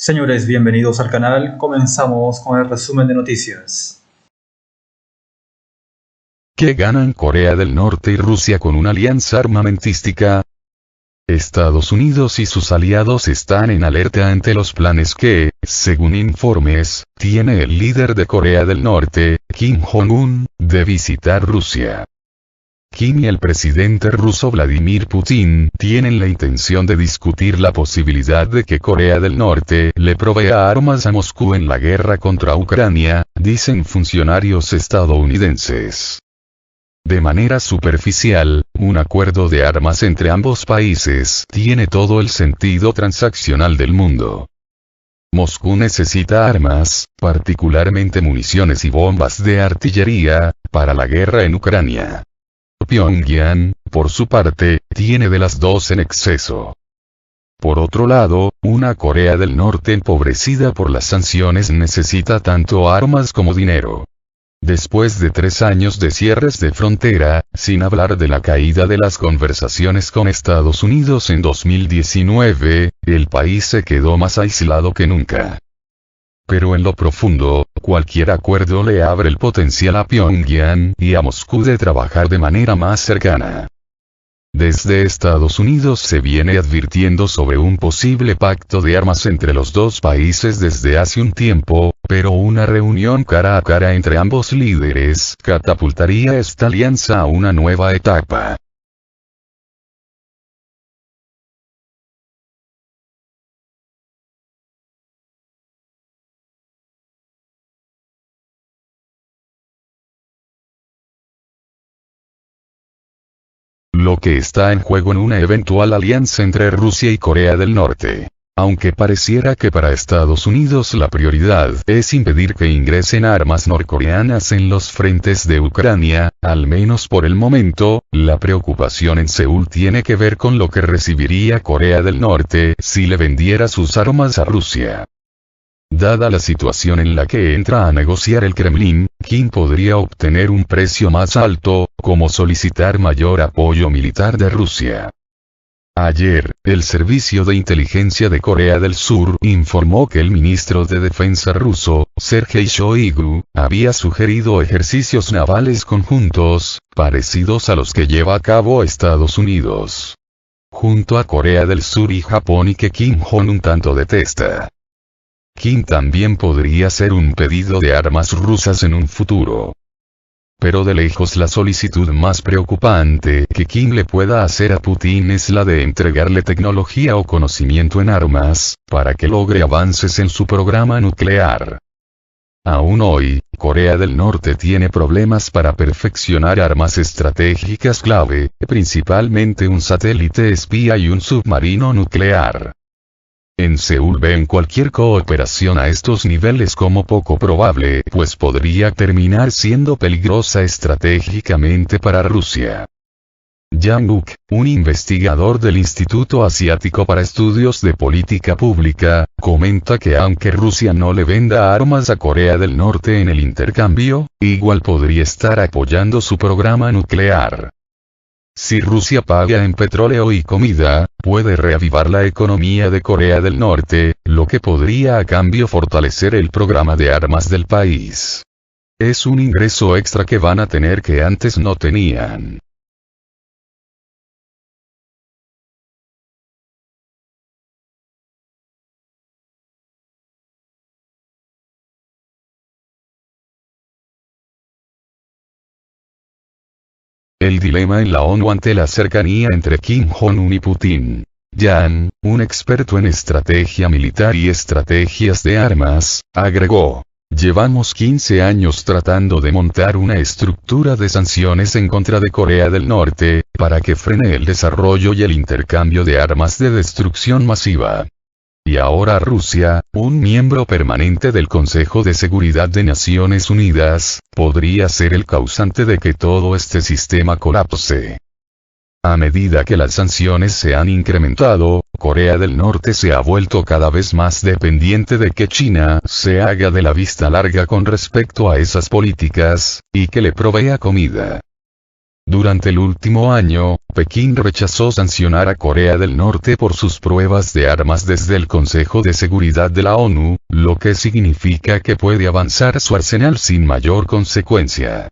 Señores, bienvenidos al canal. Comenzamos con el resumen de noticias. ¿Qué ganan Corea del Norte y Rusia con una alianza armamentística? Estados Unidos y sus aliados están en alerta ante los planes que, según informes, tiene el líder de Corea del Norte, Kim Jong-un, de visitar Rusia. Kim y el presidente ruso Vladimir Putin tienen la intención de discutir la posibilidad de que Corea del Norte le provea armas a Moscú en la guerra contra Ucrania, dicen funcionarios estadounidenses. De manera superficial, un acuerdo de armas entre ambos países tiene todo el sentido transaccional del mundo. Moscú necesita armas, particularmente municiones y bombas de artillería, para la guerra en Ucrania. Pyongyang, por su parte, tiene de las dos en exceso. Por otro lado, una Corea del Norte empobrecida por las sanciones necesita tanto armas como dinero. Después de 3 años de cierres de frontera, sin hablar de la caída de las conversaciones con Estados Unidos en 2019, el país se quedó más aislado que nunca. Pero en lo profundo, cualquier acuerdo le abre el potencial a Pyongyang y a Moscú de trabajar de manera más cercana. Desde Estados Unidos se viene advirtiendo sobre un posible pacto de armas entre los dos países desde hace un tiempo, pero una reunión cara a cara entre ambos líderes catapultaría esta alianza a una nueva etapa. Lo que está en juego en una eventual alianza entre Rusia y Corea del Norte. Aunque pareciera que para Estados Unidos la prioridad es impedir que ingresen armas norcoreanas en los frentes de Ucrania, al menos por el momento, la preocupación en Seúl tiene que ver con lo que recibiría Corea del Norte si le vendiera sus armas a Rusia. Dada la situación en la que entra a negociar el Kremlin, Kim podría obtener un precio más alto, como solicitar mayor apoyo militar de Rusia. Ayer, el Servicio de Inteligencia de Corea del Sur informó que el ministro de Defensa ruso, Sergei Shoigu, había sugerido ejercicios navales conjuntos, parecidos a los que lleva a cabo Estados Unidos, junto a Corea del Sur y Japón y que Kim Jong-un tanto detesta. Kim también podría ser un pedido de armas rusas en un futuro. Pero de lejos la solicitud más preocupante que Kim le pueda hacer a Putin es la de entregarle tecnología o conocimiento en armas, para que logre avances en su programa nuclear. Aún hoy, Corea del Norte tiene problemas para perfeccionar armas estratégicas clave, principalmente un satélite espía y un submarino nuclear. En Seúl ven cualquier cooperación a estos niveles como poco probable, pues podría terminar siendo peligrosa estratégicamente para Rusia. Yang Uk, un investigador del Instituto Asiático para Estudios de Política Pública, comenta que aunque Rusia no le venda armas a Corea del Norte en el intercambio, igual podría estar apoyando su programa nuclear. Si Rusia paga en petróleo y comida, puede reavivar la economía de Corea del Norte, lo que podría a cambio fortalecer el programa de armas del país. Es un ingreso extra que van a tener que antes no tenían. El dilema en la ONU ante la cercanía entre Kim Jong-un y Putin. Yang, un experto en estrategia militar y estrategias de armas, agregó: "Llevamos 15 años tratando de montar una estructura de sanciones en contra de Corea del Norte, para que frene el desarrollo y el intercambio de armas de destrucción masiva. Y ahora Rusia, un miembro permanente del Consejo de Seguridad de Naciones Unidas, podría ser el causante de que todo este sistema colapse". A medida que las sanciones se han incrementado, Corea del Norte se ha vuelto cada vez más dependiente de que China se haga de la vista larga con respecto a esas políticas, y que le provea comida. Durante el último año, Pekín rechazó sancionar a Corea del Norte por sus pruebas de armas desde el Consejo de Seguridad de la ONU, lo que significa que puede avanzar su arsenal sin mayor consecuencia.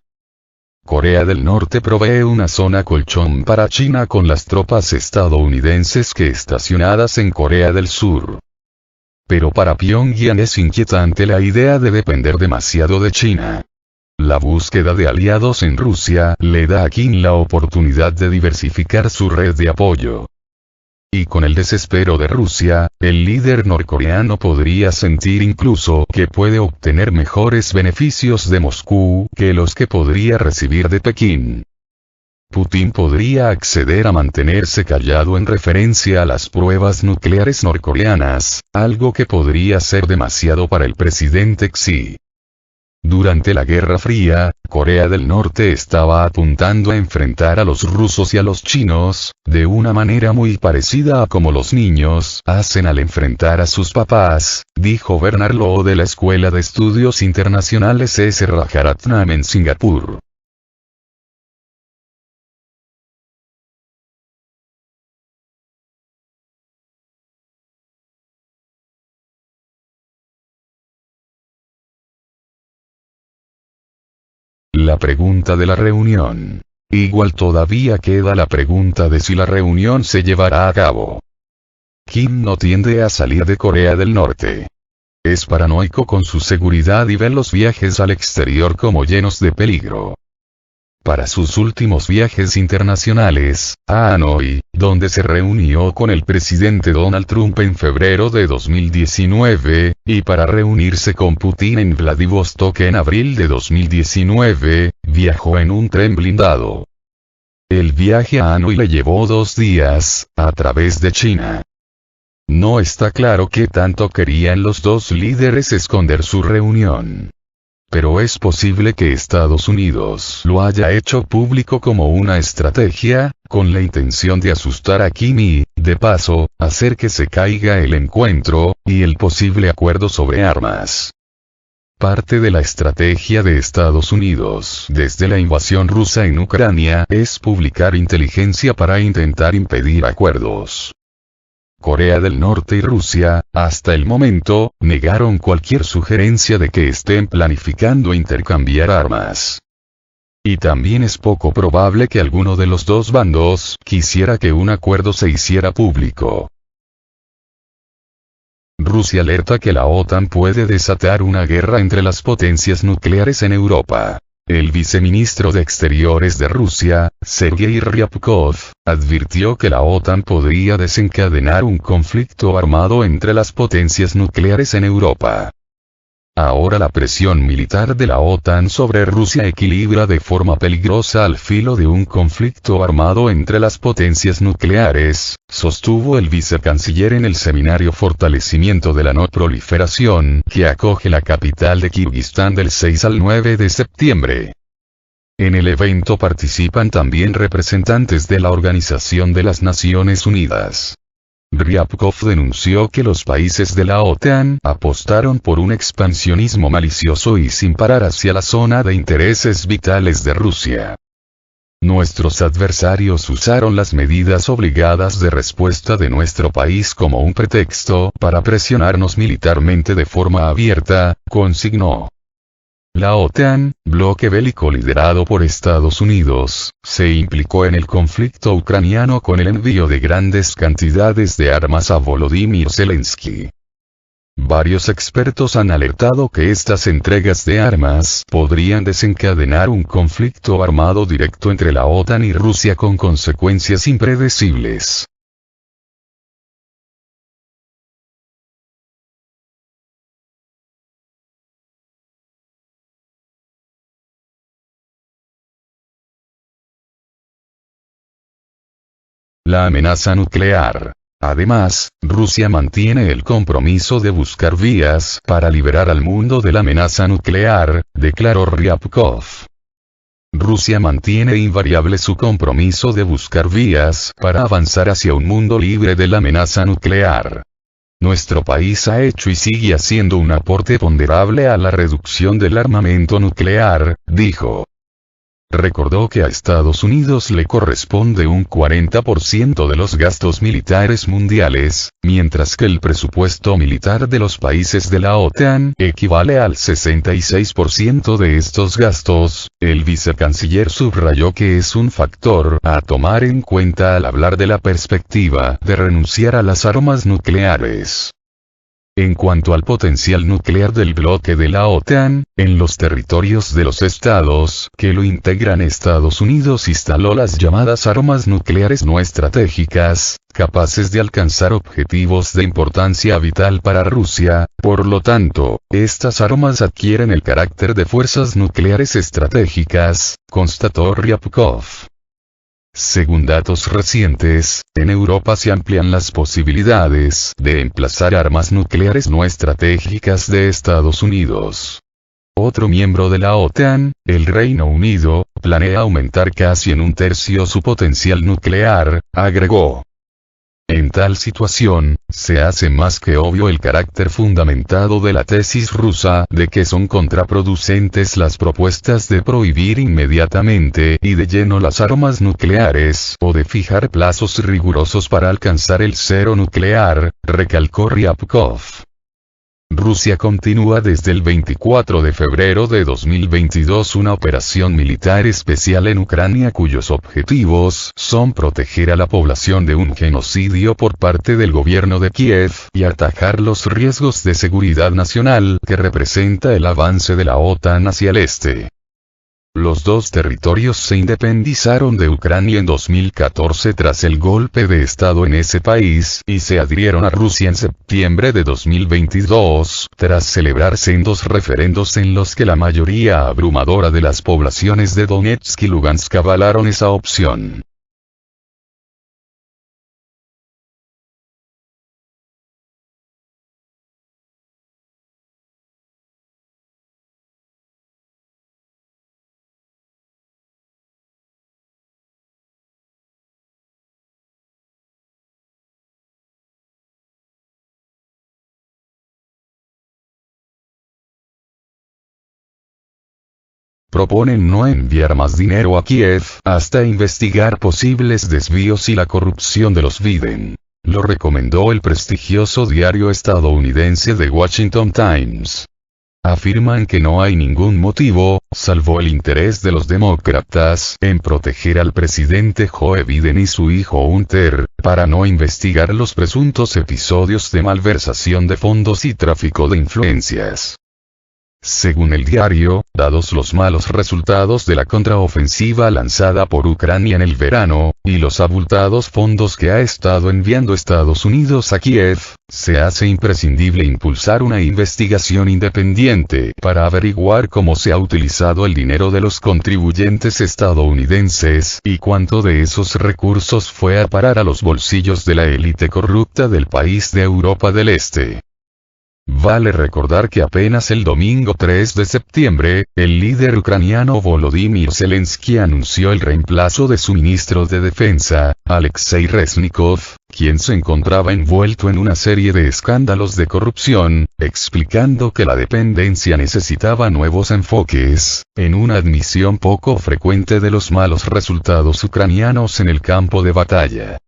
Corea del Norte provee una zona colchón para China con las tropas estadounidenses que estacionadas en Corea del Sur. Pero para Pyongyang es inquietante la idea de depender demasiado de China. La búsqueda de aliados en Rusia le da a Kim la oportunidad de diversificar su red de apoyo. Y con el desespero de Rusia, el líder norcoreano podría sentir incluso que puede obtener mejores beneficios de Moscú que los que podría recibir de Pekín. Putin podría acceder a mantenerse callado en referencia a las pruebas nucleares norcoreanas, algo que podría ser demasiado para el presidente Xi. Durante la Guerra Fría, Corea del Norte estaba apuntando a enfrentar a los rusos y a los chinos, de una manera muy parecida a como los niños hacen al enfrentar a sus papás, dijo Bernard Loh de la Escuela de Estudios Internacionales S. Rajaratnam en Singapur. La pregunta de la reunión. Igual todavía queda la pregunta de si la reunión se llevará a cabo. Kim no tiende a salir de Corea del Norte. Es paranoico con su seguridad y ve los viajes al exterior como llenos de peligro. Para sus últimos viajes internacionales, a Hanoi, donde se reunió con el presidente Donald Trump en febrero de 2019, y para reunirse con Putin en Vladivostok en abril de 2019, viajó en un tren blindado. El viaje a Hanoi le llevó 2 días, a través de China. No está claro qué tanto querían los dos líderes esconder su reunión. Pero es posible que Estados Unidos lo haya hecho público como una estrategia, con la intención de asustar a Kim y, de paso, hacer que se caiga el encuentro, y el posible acuerdo sobre armas. Parte de la estrategia de Estados Unidos desde la invasión rusa en Ucrania es publicar inteligencia para intentar impedir acuerdos. Corea del Norte y Rusia, hasta el momento, negaron cualquier sugerencia de que estén planificando intercambiar armas. Y también es poco probable que alguno de los dos bandos quisiera que un acuerdo se hiciera público. Rusia alerta que la OTAN puede desatar una guerra entre las potencias nucleares en Europa. El viceministro de Exteriores de Rusia, Sergei Ryabkov, advirtió que la OTAN podría desencadenar un conflicto armado entre las potencias nucleares en Europa. Ahora la presión militar de la OTAN sobre Rusia equilibra de forma peligrosa al filo de un conflicto armado entre las potencias nucleares, sostuvo el vicecanciller en el seminario Fortalecimiento de la No Proliferación que acoge la capital de Kirguistán del 6 al 9 de septiembre. En el evento participan también representantes de la Organización de las Naciones Unidas. Ryabkov denunció que los países de la OTAN apostaron por un expansionismo malicioso y sin parar hacia la zona de intereses vitales de Rusia. Nuestros adversarios usaron las medidas obligadas de respuesta de nuestro país como un pretexto para presionarnos militarmente de forma abierta, consignó. La OTAN, bloque bélico liderado por Estados Unidos, se implicó en el conflicto ucraniano con el envío de grandes cantidades de armas a Volodymyr Zelensky. Varios expertos han alertado que estas entregas de armas podrían desencadenar un conflicto armado directo entre la OTAN y Rusia con consecuencias impredecibles. La amenaza nuclear. Además, Rusia mantiene el compromiso de buscar vías para liberar al mundo de la amenaza nuclear, declaró Ryabkov. Rusia mantiene invariable su compromiso de buscar vías para avanzar hacia un mundo libre de la amenaza nuclear. Nuestro país ha hecho y sigue haciendo un aporte ponderable a la reducción del armamento nuclear, dijo. Recordó que a Estados Unidos le corresponde un 40% de los gastos militares mundiales, mientras que el presupuesto militar de los países de la OTAN equivale al 66% de estos gastos. El vicecanciller subrayó que es un factor a tomar en cuenta al hablar de la perspectiva de renunciar a las armas nucleares. En cuanto al potencial nuclear del bloque de la OTAN, en los territorios de los estados que lo integran, Estados Unidos instaló las llamadas armas nucleares no estratégicas, capaces de alcanzar objetivos de importancia vital para Rusia. Por lo tanto, estas armas adquieren el carácter de fuerzas nucleares estratégicas, constató Ryabkov. Según datos recientes, en Europa se amplían las posibilidades de emplazar armas nucleares no estratégicas de Estados Unidos. Otro miembro de la OTAN, el Reino Unido, planea aumentar casi en un tercio su potencial nuclear, agregó. En tal situación, se hace más que obvio el carácter fundamentado de la tesis rusa de que son contraproducentes las propuestas de prohibir inmediatamente y de lleno las armas nucleares o de fijar plazos rigurosos para alcanzar el cero nuclear, recalcó Ryabkov. Rusia continúa desde el 24 de febrero de 2022 una operación militar especial en Ucrania cuyos objetivos son proteger a la población de un genocidio por parte del gobierno de Kiev y atajar los riesgos de seguridad nacional que representa el avance de la OTAN hacia el este. Los dos territorios se independizaron de Ucrania en 2014 tras el golpe de Estado en ese país y se adhirieron a Rusia en septiembre de 2022, tras celebrarse en dos referendos en los que la mayoría abrumadora de las poblaciones de Donetsk y Lugansk avalaron esa opción. Proponen no enviar más dinero a Kiev hasta investigar posibles desvíos y la corrupción de los Biden. Lo recomendó el prestigioso diario estadounidense The Washington Times. Afirman que no hay ningún motivo, salvo el interés de los demócratas, en proteger al presidente Joe Biden y su hijo Hunter, para no investigar los presuntos episodios de malversación de fondos y tráfico de influencias. Según el diario, dados los malos resultados de la contraofensiva lanzada por Ucrania en el verano, y los abultados fondos que ha estado enviando Estados Unidos a Kiev, se hace imprescindible impulsar una investigación independiente para averiguar cómo se ha utilizado el dinero de los contribuyentes estadounidenses y cuánto de esos recursos fue a parar a los bolsillos de la élite corrupta del país de Europa del Este. Vale recordar que apenas el domingo 3 de septiembre, el líder ucraniano Volodymyr Zelensky anunció el reemplazo de su ministro de Defensa, Alexei Reznikov, quien se encontraba envuelto en una serie de escándalos de corrupción, explicando que la dependencia necesitaba nuevos enfoques, en una admisión poco frecuente de los malos resultados ucranianos en el campo de batalla.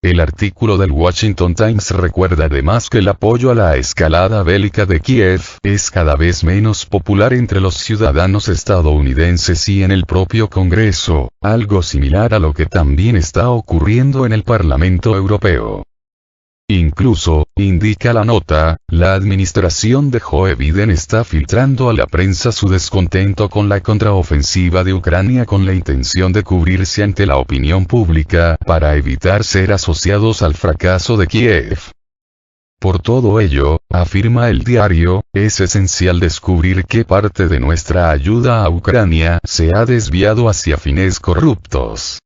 El artículo del Washington Times recuerda además que el apoyo a la escalada bélica de Kiev es cada vez menos popular entre los ciudadanos estadounidenses y en el propio Congreso, algo similar a lo que también está ocurriendo en el Parlamento Europeo. Incluso, indica la nota, la administración de Joe Biden está filtrando a la prensa su descontento con la contraofensiva de Ucrania con la intención de cubrirse ante la opinión pública para evitar ser asociados al fracaso de Kiev. Por todo ello, afirma el diario, es esencial descubrir qué parte de nuestra ayuda a Ucrania se ha desviado hacia fines corruptos.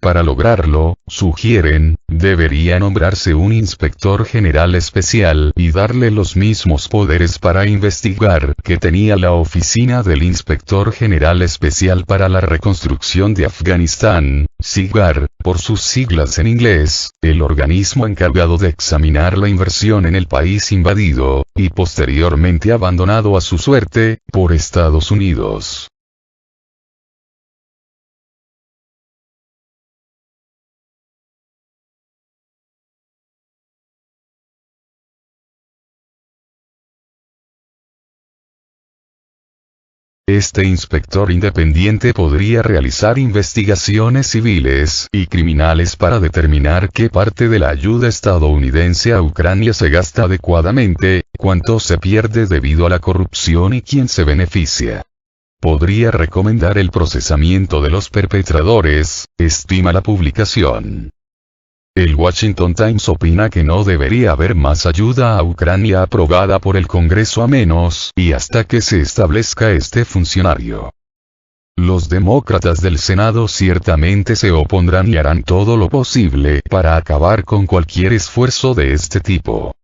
Para lograrlo, sugieren, debería nombrarse un inspector general especial y darle los mismos poderes para investigar que tenía la Oficina del Inspector General Especial para la Reconstrucción de Afganistán, SIGAR, por sus siglas en inglés, el organismo encargado de examinar la inversión en el país invadido, y posteriormente abandonado a su suerte, por Estados Unidos. Este inspector independiente podría realizar investigaciones civiles y criminales para determinar qué parte de la ayuda estadounidense a Ucrania se gasta adecuadamente, cuánto se pierde debido a la corrupción y quién se beneficia. Podría recomendar el procesamiento de los perpetradores, estima la publicación. El Washington Times opina que no debería haber más ayuda a Ucrania aprobada por el Congreso a menos y hasta que se establezca este funcionario. Los demócratas del Senado ciertamente se opondrán y harán todo lo posible para acabar con cualquier esfuerzo de este tipo.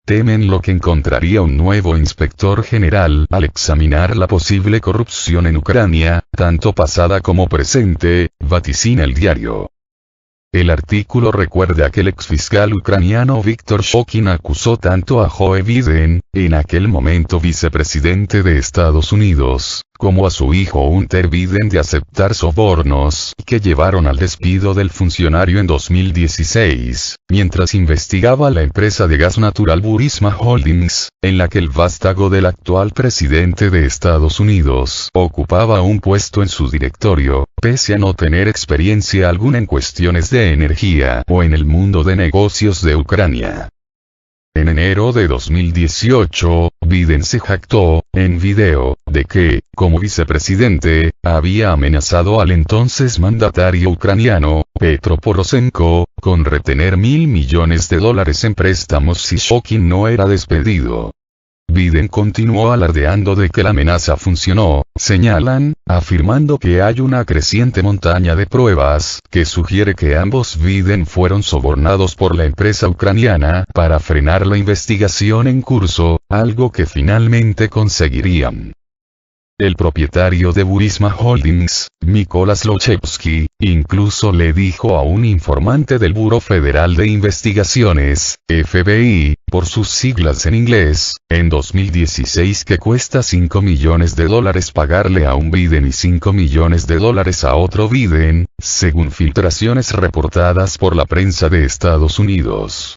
Temen lo que encontraría un nuevo inspector general al examinar la posible corrupción en Ucrania, tanto pasada como presente, vaticina el diario. El artículo recuerda que el exfiscal ucraniano Viktor Shokin acusó tanto a Joe Biden, en aquel momento vicepresidente de Estados Unidos, como a su hijo Hunter Biden de aceptar sobornos que llevaron al despido del funcionario en 2016, mientras investigaba la empresa de gas natural Burisma Holdings, en la que el vástago del actual presidente de Estados Unidos ocupaba un puesto en su directorio, pese a no tener experiencia alguna en cuestiones de energía o en el mundo de negocios de Ucrania. En enero de 2018, Biden se jactó, en video, de que, como vicepresidente, había amenazado al entonces mandatario ucraniano, Petro Poroshenko, con retener $1.000 millones en préstamos si Shokin no era despedido. Biden continuó alardeando de que la amenaza funcionó, señalan, afirmando que hay una creciente montaña de pruebas que sugiere que ambos Biden fueron sobornados por la empresa ucraniana para frenar la investigación en curso, algo que finalmente conseguirían. El propietario de Burisma Holdings, Mykola Zlochevsky, incluso le dijo a un informante del Buró Federal de Investigaciones, FBI, por sus siglas en inglés, en 2016 que cuesta $5 millones pagarle a un Biden y $5 millones a otro Biden, según filtraciones reportadas por la prensa de Estados Unidos.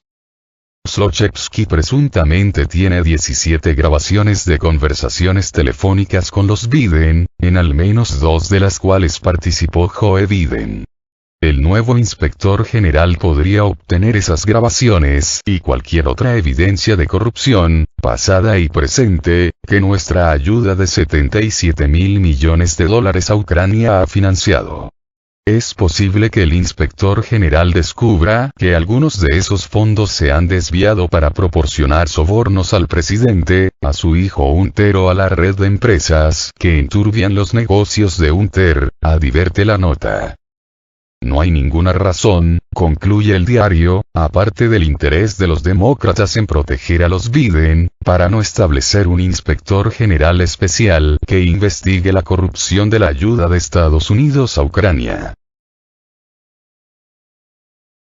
Zlochevsky presuntamente tiene 17 grabaciones de conversaciones telefónicas con los Biden, en al menos 2 de las cuales participó Joe Biden. El nuevo inspector general podría obtener esas grabaciones y cualquier otra evidencia de corrupción, pasada y presente, que nuestra ayuda de $77.000 millones a Ucrania ha financiado. Es posible que el inspector general descubra que algunos de esos fondos se han desviado para proporcionar sobornos al presidente, a su hijo Hunter o a la red de empresas que enturbian los negocios de Hunter, advierte la nota. No hay ninguna razón, concluye el diario, aparte del interés de los demócratas en proteger a los Biden, para no establecer un inspector general especial que investigue la corrupción de la ayuda de Estados Unidos a Ucrania.